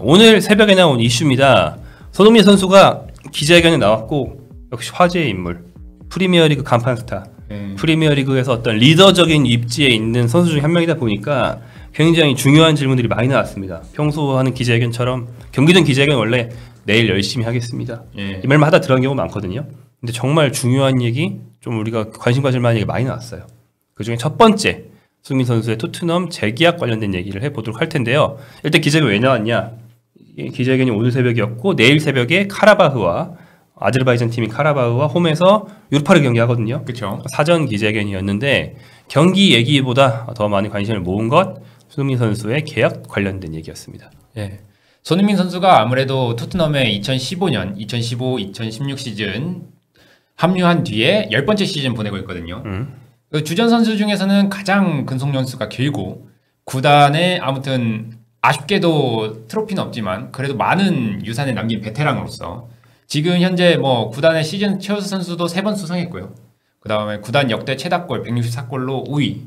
오늘 새벽에 나온 이슈입니다. 손흥민 선수가 기자회견에 나왔고 역시 화제의 인물, 프리미어리그 간판 스타, 프리미어리그에서 어떤 리더적인 입지에 있는 선수 중 한 명이다 보니까 굉장히 중요한 질문들이 많이 나왔습니다. 평소 하는 기자회견처럼 경기 전 기자회견 원래 내일 열심히 하겠습니다. 이 말만 하다 들어간 경우가 많거든요. 근데 정말 중요한 얘기, 좀 우리가 관심 가질 만한 얘기 많이 나왔어요. 그중에 첫 번째, 손흥민 선수의 토트넘 재계약 관련된 얘기를 해보도록 할 텐데요. 일단 기자회견이 왜 나왔냐? 기자회견이 오늘 새벽이었고 내일 새벽에 카라바흐와 아제르바이잔 팀인 카라바흐와 홈에서 유로파리그 경기하거든요. 그렇죠. 사전 기자회견이었는데 경기 얘기보다 더 많은 관심을 모은 것 손흥민 선수의 계약 관련된 얘기였습니다. 예. 손흥민 선수가 아무래도 토트넘에 2015년, 2015, 2016 시즌 합류한 뒤에 10번째 시즌 보내고 있거든요. 그 주전 선수 중에서는 가장 근속 연수가 길고 구단에 아무튼 아쉽게도 트로피는 없지만 그래도 많은 유산을 남긴 베테랑으로서 지금 현재 뭐 구단의 시즌 최우수 선수도 3번 수상했고요. 그 다음에 구단 역대 최다골 164골로 5위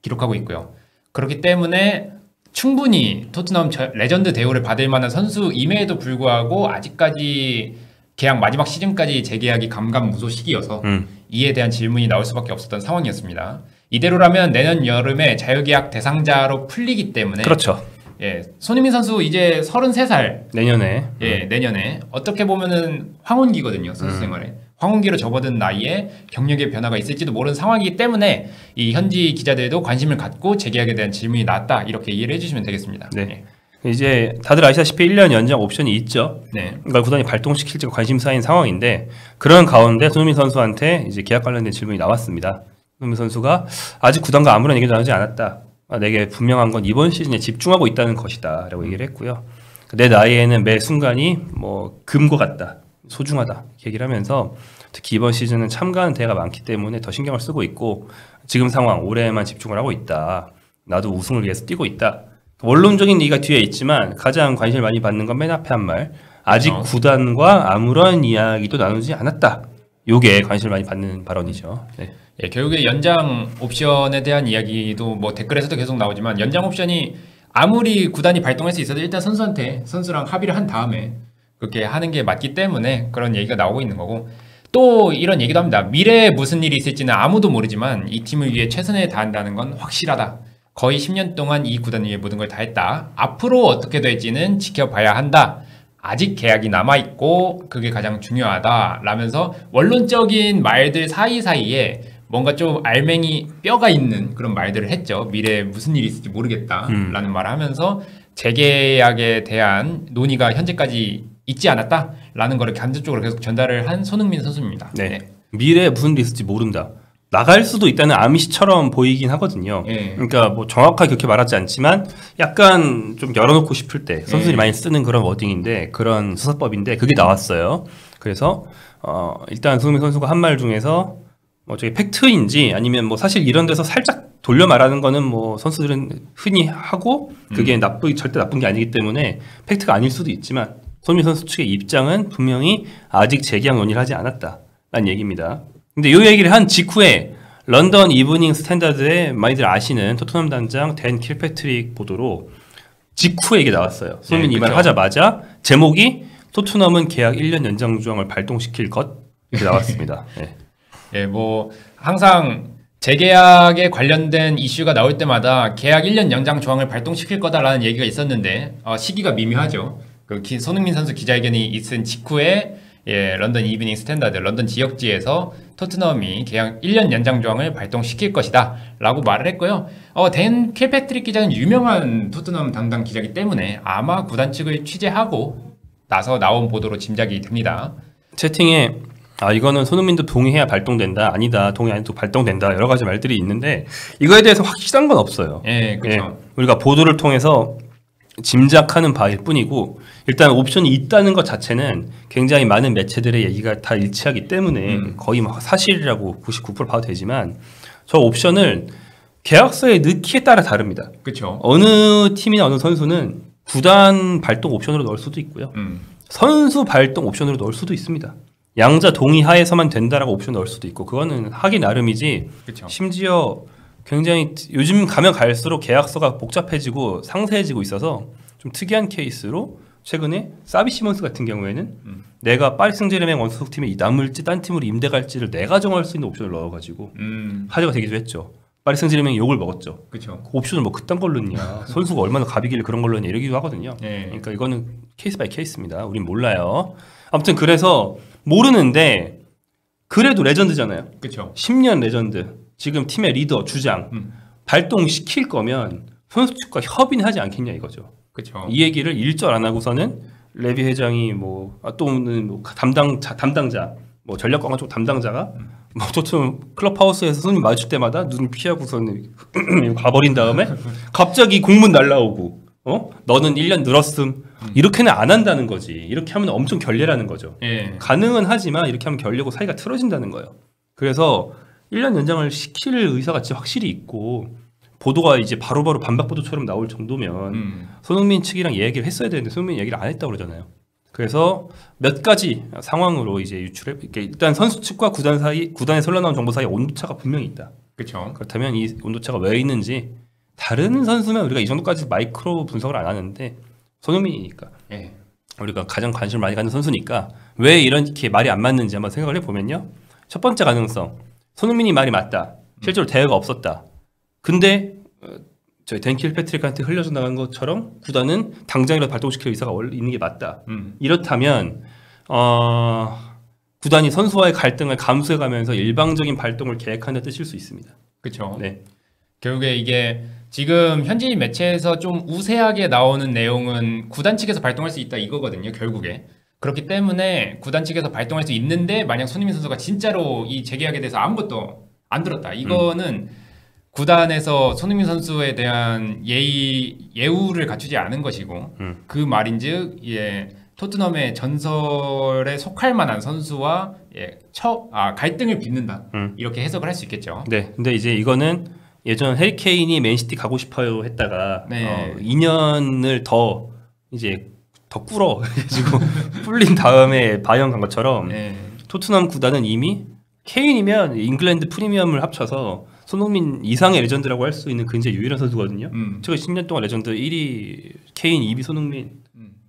기록하고 있고요. 그렇기 때문에 충분히 토트넘 레전드 대우를 받을 만한 선수임에도 불구하고 아직까지 계약 마지막 시즌까지 재계약이 감감무소 시기여서 이에 대한 질문이 나올 수밖에 없었던 상황이었습니다. 이대로라면 내년 여름에 자유계약 대상자로 풀리기 때문에 그렇죠. 예, 손흥민 선수 이제 33살 내년에 내년에 어떻게 보면은 황혼기거든요. 선수 생활에 황혼기로 접어든 나이에 경력의 변화가 있을지도 모르는 상황이기 때문에 이 현지 기자들도 관심을 갖고 재계약에 대한 질문이 나왔다 이렇게 이해를 해주시면 되겠습니다. 네. 이제 다들 아시다시피 1년 연장 옵션이 있죠. 네. 이걸 구단이 발동시킬지가 관심사인 상황인데 그런 가운데 손흥민 선수한테 이제 계약 관련된 질문이 나왔습니다. 손흥민 선수가 아직 구단과 아무런 얘기도 나누지 않았다. 내게 분명한 건 이번 시즌에 집중하고 있다는 것이다 라고 얘기를 했고요. 내 나이에는 매 순간이 뭐 금과 같다, 소중하다 얘기를 하면서 특히 이번 시즌은 참가하는 대회가 많기 때문에 더 신경을 쓰고 있고 지금 상황 올해에만 집중을 하고 있다. 나도 우승을 위해서 뛰고 있다. 원론적인 얘기가 뒤에 있지만 가장 관심을 많이 받는 건 맨 앞에 한 말, 아직 구단과 아무런 이야기도 나누지 않았다. 요게 관심을 많이 받는 발언이죠. 네. 예, 결국에 연장 옵션에 대한 이야기도 뭐 댓글에서도 계속 나오지만 연장 옵션이 아무리 구단이 발동할 수 있어도 일단 선수랑 합의를 한 다음에 그렇게 하는 게 맞기 때문에 그런 얘기가 나오고 있는 거고 또 이런 얘기도 합니다. 미래에 무슨 일이 있을지는 아무도 모르지만 이 팀을 위해 최선을 다한다는 건 확실하다. 거의 10년 동안 이 구단 위해 모든 걸 다했다. 앞으로 어떻게 될지는 지켜봐야 한다. 아직 계약이 남아있고 그게 가장 중요하다. 라면서 원론적인 말들 사이사이에 뭔가 좀 알맹이 뼈가 있는 그런 말들을 했죠. 미래에 무슨 일이 있을지 모르겠다 라는 말을 하면서 재계약에 대한 논의가 현재까지 있지 않았다 라는 거를 간접적으로 계속 전달을 한 손흥민 선수입니다. 네. 미래에 무슨 일이 있을지 모른다. 나갈 수도 있다는 암시처럼 보이긴 하거든요. 그러니까 뭐 정확하게 그렇게 말하지 않지만 약간 좀 열어놓고 싶을 때 선수들이 많이 쓰는 그런 워딩인데 그런 수사법인데 그게 나왔어요. 그래서 일단 손흥민 선수가 한 말 중에서 뭐 저게 팩트인지 아니면 뭐 사실 이런 데서 살짝 돌려 말하는 거는 뭐 선수들은 흔히 하고 그게 절대 나쁜 게 아니기 때문에 팩트가 아닐 수도 있지만 손흥민 선수 측의 입장은 분명히 아직 재계약 논의를 하지 않았다라는 얘기입니다. 근데 이 얘기를 한 직후에 런던 이브닝 스탠다드에 많이들 아시는 토트넘 단장 댄 킬패트릭 보도로 직후에 이게 나왔어요. 손흥민 이 말 하자마자 제목이 토트넘은 계약 1년 연장 조항을 발동시킬 것 이렇게 나왔습니다. 네. 예, 뭐 항상 재계약에 관련된 이슈가 나올 때마다 계약 1년 연장 조항을 발동시킬 거다라는 얘기가 있었는데 시기가 미묘하죠. 그 손흥민 선수 기자회견이 있은 직후에 런던 이브닝 스탠다드, 런던 지역지에서 토트넘이 계약 1년 연장 조항을 발동시킬 것이다 라고 말을 했고요. 댄 킬패트릭 기자는 유명한 토트넘 담당 기자이기 때문에 아마 구단 측을 취재하고 나서 나온 보도로 짐작이 됩니다. 채팅에 이거는 손흥민도 동의해야 발동된다. 아니다. 동의 안 해도 발동된다. 여러 가지 말들이 있는데 이거에 대해서 확실한 건 없어요. 예, 그렇죠. 우리가 보도를 통해서 짐작하는 바일 뿐이고 일단 옵션이 있다는 것 자체는 굉장히 많은 매체들의 얘기가 다 일치하기 때문에 거의 막 사실이라고 99% 봐도 되지만 저 옵션을 계약서에 넣기에 따라 다릅니다. 그렇죠. 어느 팀이나 어느 선수는 구단 발동 옵션으로 넣을 수도 있고요. 선수 발동 옵션으로 넣을 수도 있습니다. 양자 동의하에서만 된다라고 옵션 넣을 수도 있고 그거는 하기 나름이지. 그쵸. 심지어 굉장히 요즘 가면 갈수록 계약서가 복잡해지고 상세해지고 있어서 좀 특이한 케이스로 최근에 사비 시몬스 같은 경우에는 내가 파리 생제르맹 원소속팀에 남을지 딴 팀으로 임대 갈지를 내가 정할 수 있는 옵션을 넣어가지고 화제가 되기도 했죠. 파리 생제르맹이 욕을 먹었죠. 그렇죠. 그 옵션을 뭐 그딴 걸로 넣냐. 선수가 얼마나 갑이길래 그런 걸로 넣냐 이러기도 하거든요. 그러니까 이거는 케이스 바이 케이스입니다. 우린 몰라요. 아무튼 그래서 모르는데 그래도 레전드잖아요. 그렇죠. 10년 레전드. 지금 팀의 리더, 주장 발동시킬 거면 선수 측과 협의는 하지 않겠냐 이거죠. 그렇죠. 이 얘기를 일절 안 하고서는 레비 회장이 또는 뭐 담당자, 뭐 전략관광 쪽 담당자가 뭐 토트넘 클럽하우스에서 손님 마주칠 때마다 눈을 피하고서는 가버린 다음에 갑자기 공문 날라오고 너는 1년 늘었음 이렇게는 안 한다는 거지. 이렇게 하면 엄청 결례라는 거죠. 가능은 하지만 이렇게 하면 결례고 사이가 틀어진다는 거예요. 그래서 1년 연장을 시킬 의사가 진짜 확실히 있고 보도가 이제 바로바로 반박 보도처럼 나올 정도면 손흥민 측이랑 얘기를 했어야 되는데 손흥민 얘기를 안 했다고 그러잖아요. 그래서 몇 가지 상황으로 이제 유출해. 일단 선수 측과 구단 사이, 구단에서 흘러나온 정보 사이에 온도차가 분명히 있다. 그렇죠. 그렇다면 이 온도차가 왜 있는지 다른 선수면 우리가 이 정도까지 마이크로 분석을 안 하는데 손흥민이니까 우리가 가장 관심을 많이 갖는 선수니까 왜 이렇게 말이 안 맞는지 한번 생각을 해보면요. 첫 번째 가능성, 손흥민이 말이 맞다. 실제로 대회가 없었다. 근데 저희 댄 킬패트릭한테 흘려져 나간 것처럼 구단은 당장이라도 발동시킬 의사가 있는 게 맞다. 이렇다면 구단이 선수와의 갈등을 감수해가면서 일방적인 발동을 계획한다 뜻일 수 있습니다. 그렇죠. 네. 결국에 이게 지금 현지인 매체에서 좀 우세하게 나오는 내용은 구단 측에서 발동할 수 있다 이거거든요. 결국에. 그렇기 때문에 구단 측에서 발동할 수 있는데 만약 손흥민 선수가 진짜로 이 재계약에 대해서 아무것도 안 들었다. 이거는 구단에서 손흥민 선수에 대한 예우를 갖추지 않은 것이고 그 말인즉 토트넘의 전설에 속할 만한 선수와 갈등을 빚는다. 이렇게 해석을 할 수 있겠죠. 네. 근데 이제 이거는 예전 해리 케인이 맨시티 가고 싶어요 했다가 2년을 더 꿇어 가지고 뿔린 다음에 바이언 간 것처럼 토트넘 구단은 이미 케인이면 잉글랜드 프리미엄을 합쳐서 손흥민 이상의 레전드라고 할 수 있는 굉장히 유일한 선수거든요. 최근 10년 동안 레전드 1위 케인, 2위 손흥민.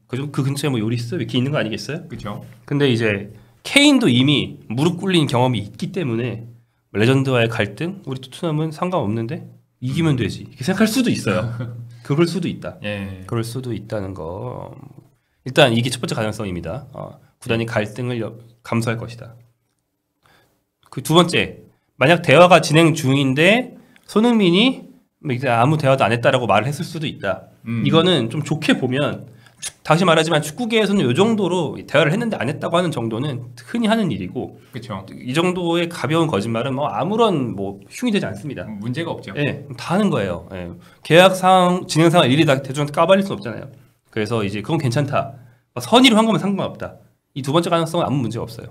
그 근처에 뭐 요리스 이렇게 있는 거 아니겠어요? 그렇죠. 근데 이제 케인도 이미 무릎 꿇린 경험이 있기 때문에 레전드와의 갈등, 우리 토트넘은 상관없는데 이기면 되지 이렇게 생각할 수도 있어요. 그럴 수도 있다. 그럴 수도 있다는 거. 일단 이게 첫 번째 가능성입니다. 구단이 갈등을 감수할 것이다. 그 두 번째, 만약 대화가 진행 중인데 손흥민이 아무 대화도 안 했다라고 말을 했을 수도 있다. 이거는 좀 좋게 보면 다시 말하지만 축구계에서는 이 정도로 대화를 했는데 안 했다고 하는 정도는 흔히 하는 일이고, 그렇죠. 이 정도의 가벼운 거짓말은 뭐 아무런 흉이 되지 않습니다. 문제가 없죠. 다 하는 거예요. 계약 상황, 진행 상황 일일이 다 대중한테 까발릴 수 없잖아요. 그래서 이제 그건 괜찮다. 선의로 한 거면 상관없다. 이 두 번째 가능성은 아무 문제가 없어요.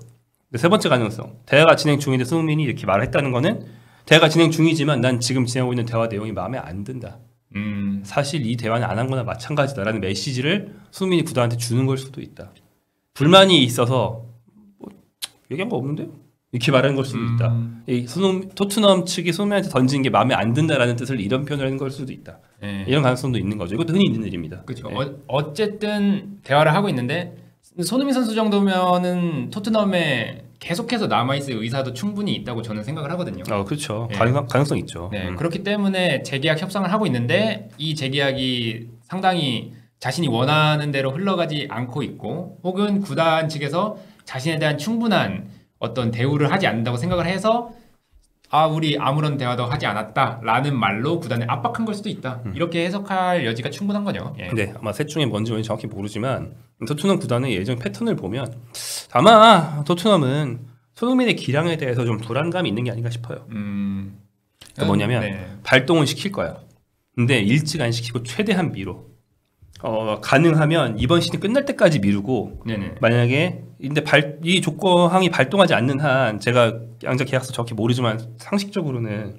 세 번째 가능성, 대화가 진행 중인데 손흥민이 이렇게 말을 했다는 거는 대화가 진행 중이지만 난 지금 진행하고 있는 대화 내용이 마음에 안 든다. 사실 이 대화는 안 한 거나 마찬가지다라는 메시지를 손흥민이 구단한테 주는 걸 수도 있다. 불만이 있어서 얘기한 거 없는데? 이렇게 말하는 걸 수도 있다. 토트넘 측이 손흥민한테 던진 게 마음에 안 든다라는 뜻을 이런 표현을 하는 걸 수도 있다. 이런 가능성도 있는 거죠. 이것도 흔히 있는 일입니다. 그렇죠. 어쨌든 대화를 하고 있는데 손흥민 선수 정도면은 토트넘에 계속해서 남아있을 의사도 충분히 있다고 저는 생각을 하거든요. 그렇죠. 가능성 있죠. 그렇기 때문에 재계약 협상을 하고 있는데 이 재계약이 상당히 자신이 원하는 대로 흘러가지 않고 있고, 혹은 구단 측에서 자신에 대한 충분한 어떤 대우를 하지 않는다고 생각을 해서 우리 아무런 대화도 하지 않았다라는 말로 구단에 압박한 걸 수도 있다. 이렇게 해석할 여지가 충분한 거죠. 네, 아마 셋 중에 뭔지 정확히 모르지만 토트넘 구단의 예전 패턴을 보면 아마 토트넘은 손흥민의 기량에 대해서 좀 불안감이 있는 게 아닌가 싶어요. 그러니까 뭐냐면 발동을 시킬 거야. 근데 일찍 안 시키고 최대한 미뤄. 가능하면 이번 시즌 끝날 때까지 미루고, 만약에 근데 이 조건항이 발동하지 않는 한, 제가 양자 계약서 정확히 모르지만 상식적으로는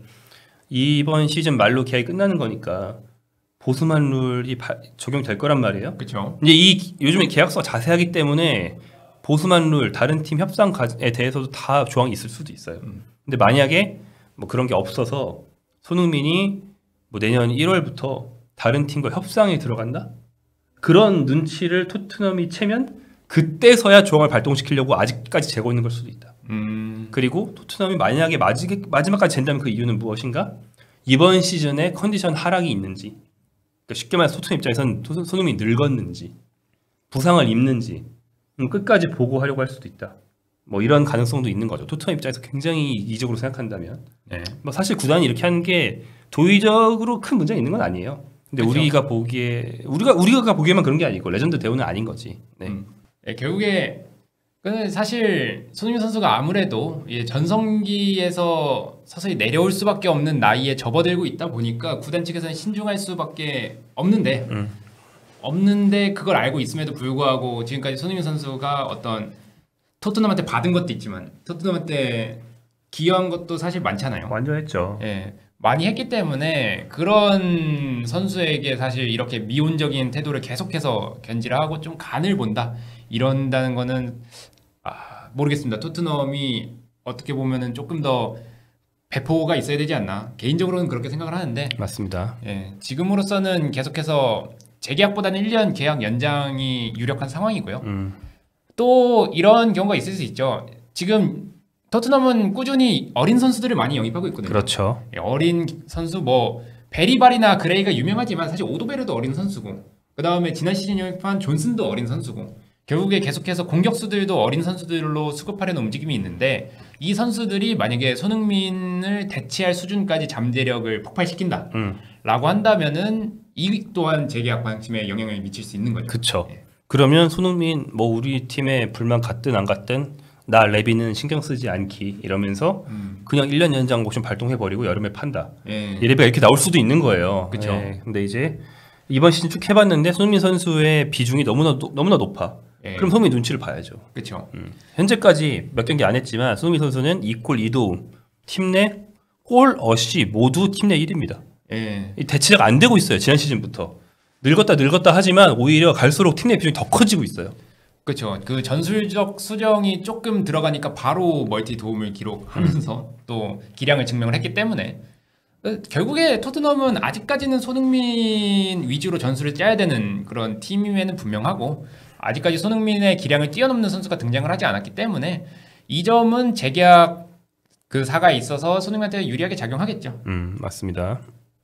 이번 시즌 말로 계약이 끝나는 거니까 보수만 룰이 적용될 거란 말이에요. 그렇죠. 이제 요즘에 계약서가 자세하기 때문에 보수만 룰, 다른 팀 협상에 대해서도 다 조항이 있을 수도 있어요. 근데 만약에 뭐 그런 게 없어서 손흥민이 뭐 내년 1월부터 다른 팀과 협상에 들어간다? 그런 눈치를 토트넘이 채면 그때서야 조항을 발동시키려고 아직까지 재고 있는 걸 수도 있다. 그리고 토트넘이 만약에 마지막까지 잰다면 그 이유는 무엇인가? 이번 시즌에 컨디션 하락이 있는지, 그러니까 쉽게 말해서 토트넘 입장에서는 손흥민이 늙었는지, 부상을 입는지 끝까지 보고하려고 할 수도 있다. 뭐 이런 가능성도 있는 거죠. 토트넘 입장에서 굉장히 이기적으로 생각한다면, 네. 뭐 사실 구단이 이렇게 하는 게 도의적으로 큰 문제가 있는 건 아니에요. 근데 그렇죠. 우리가 보기에만 그런 게 아니고 레전드 대우는 아닌 거지. 네. 네, 결국에 사실 손흥민 선수가 아무래도 전성기에서 서서히 내려올 수밖에 없는 나이에 접어들고 있다 보니까 구단 측에서는 신중할 수밖에 없는데 그걸 알고 있음에도 불구하고 지금까지 손흥민 선수가 어떤 토트넘한테 받은 것도 있지만 토트넘한테 기여한 것도 사실 많잖아요. 완전 했죠. 예, 많이 했기 때문에 그런 선수에게 사실 이렇게 미온적인 태도를 계속해서 견지를 하고 좀 간을 본다 이런다는 거는 모르겠습니다. 토트넘이 어떻게 보면은 조금 더 배포가 있어야 되지 않나 개인적으로는 그렇게 생각을 하는데 맞습니다. 예, 지금으로서는 계속해서 재계약보다는 1년 계약 연장이 유력한 상황이고요. 또 이런 경우가 있을 수 있죠. 지금 토트넘은 꾸준히 어린 선수들을 많이 영입하고 있거든요. 그렇죠. 어린 선수 뭐 베리발이나 그레이가 유명하지만 사실 오도베르도 어린 선수고 그 다음에 지난 시즌 영입한 존슨도 어린 선수고 결국에 계속해서 공격수들도 어린 선수들로 수급하려는 움직임이 있는데 이 선수들이 만약에 손흥민을 대체할 수준까지 잠재력을 폭발시킨다 라고 한다면은 이 또한 재계약 방침에 영향을 미칠 수 있는 거죠. 그렇죠. 예. 그러면 손흥민 뭐 우리 팀에 불만 갔든 안 갔든 나 레비는 신경 쓰지 않기 이러면서 그냥 1년 연장 옵션 발동해버리고 여름에 판다. 이 레비가 이렇게 나올 수도 있는 거예요. 그렇죠. 예. 근데 이제 이번 시즌 쭉 해봤는데 손흥민 선수의 비중이 너무나 높아. 그럼 손흥민 눈치를 봐야죠. 그렇죠. 현재까지 몇 경기 안 했지만 손흥민 선수는 2골 2도움, 팀 내 골, 어시 모두 팀 내 1위입니다. 대체가 안 되고 있어요. 지난 시즌부터. 늙었다 하지만 오히려 갈수록 팀 내 비중이 더 커지고 있어요. 그렇죠. 그 전술적 수정이 조금 들어가니까 바로 멀티 도움을 기록하면서 또 기량을 증명을 했기 때문에 결국에 토트넘은 아직까지는 손흥민 위주로 전술을 짜야 되는 그런 팀임에는 분명하고 아직까지 손흥민의 기량을 뛰어넘는 선수가 등장을 하지 않았기 때문에 이 점은 재계약 그 사가 있어서 손흥민한테 유리하게 작용하겠죠. 맞습니다.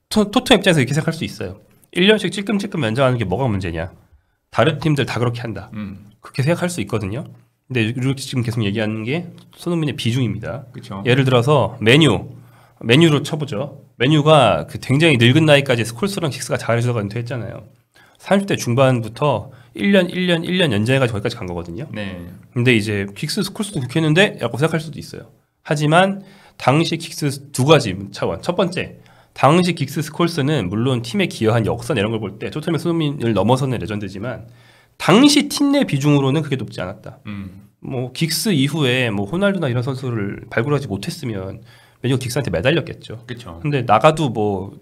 토트넘 입장에서 이렇게 생각할 수 있어요. 1년씩 찔끔찔끔 연장하는 게 뭐가 문제냐. 다른 팀들 다 그렇게 한다. 그렇게 생각할 수 있거든요. 근데 이렇게 지금 계속 얘기하는 게 손흥민의 비중입니다. 그쵸. 예를 들어서 메뉴로 쳐보죠. 메뉴가 그 굉장히 늙은 나이까지 스콜스랑 긱스가 잘해주다가 은퇴했잖아요. 30대 중반부터 1년 연장해가지고 거기까지 간 거거든요. 네. 근데 이제 긱스, 스콜스도 그렇게 했는데 라고 생각할 수도 있어요. 하지만 당시 긱스 두 가지 차원. 첫 번째, 당시 긱스, 스콜스는 물론 팀에 기여한 역사 이런 걸 볼 때 토트넘의 손흥민을 넘어서는 레전드지만 당시 팀 내 비중으로는 그게 높지 않았다. 뭐 긱스 이후에 뭐 호날두나 이런 선수를 발굴하지 못했으면 메뉴가 긱스한테 매달렸겠죠. 그렇죠. 근데 나가도 뭐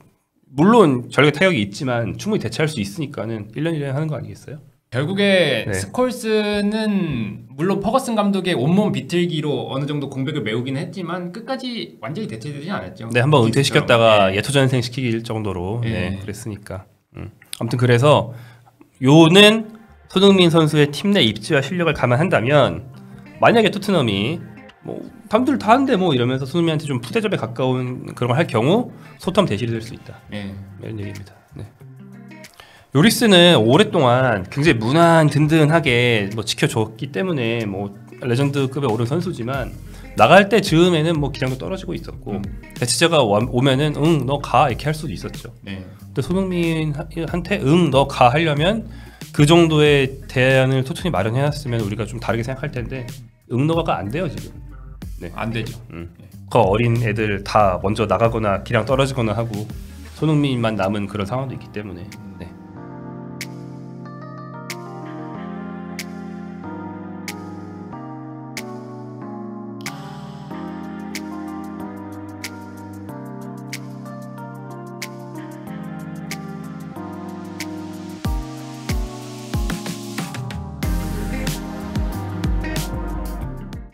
물론 전력의 타격이 있지만 충분히 대체할 수 있으니까는 1년 하는 거 아니겠어요? 결국에 스콜스는 물론 퍼거슨 감독의 온몸 비틀기로 어느 정도 공백을 메우긴 했지만 끝까지 완전히 대체되지 않았죠. 네, 한번 은퇴시켰다가 예토전생 시킬 정도로 그랬으니까. 아무튼 그래서 요는 손흥민 선수의 팀 내 입지와 실력을 감안한다면 만약에 토트넘이 뭐 남들 다 한데 뭐 이러면서 손흥민한테 좀 푸대접에 가까운 그런 걸 할 경우 소텀 대실이 될 수 있다. 이런 얘기입니다. 네. 요리스는 오랫동안 굉장히 무난 든든하게 뭐 지켜줬기 때문에 뭐 레전드급에 오른 선수지만 나갈 때 즈음에는 뭐 기량도 떨어지고 있었고 대체자가 오면은 응 너 가 이렇게 할 수도 있었죠. 근데 손흥민한테 응 너 가 하려면 그 정도의 대안을 토트넘이 마련해놨으면 우리가 좀 다르게 생각할 텐데 응 너가 안 돼요 지금. 안 되죠. 그 어린 애들 다 먼저 나가거나 기량 떨어지거나 하고 손흥민만 남은 그런 상황도 있기 때문에.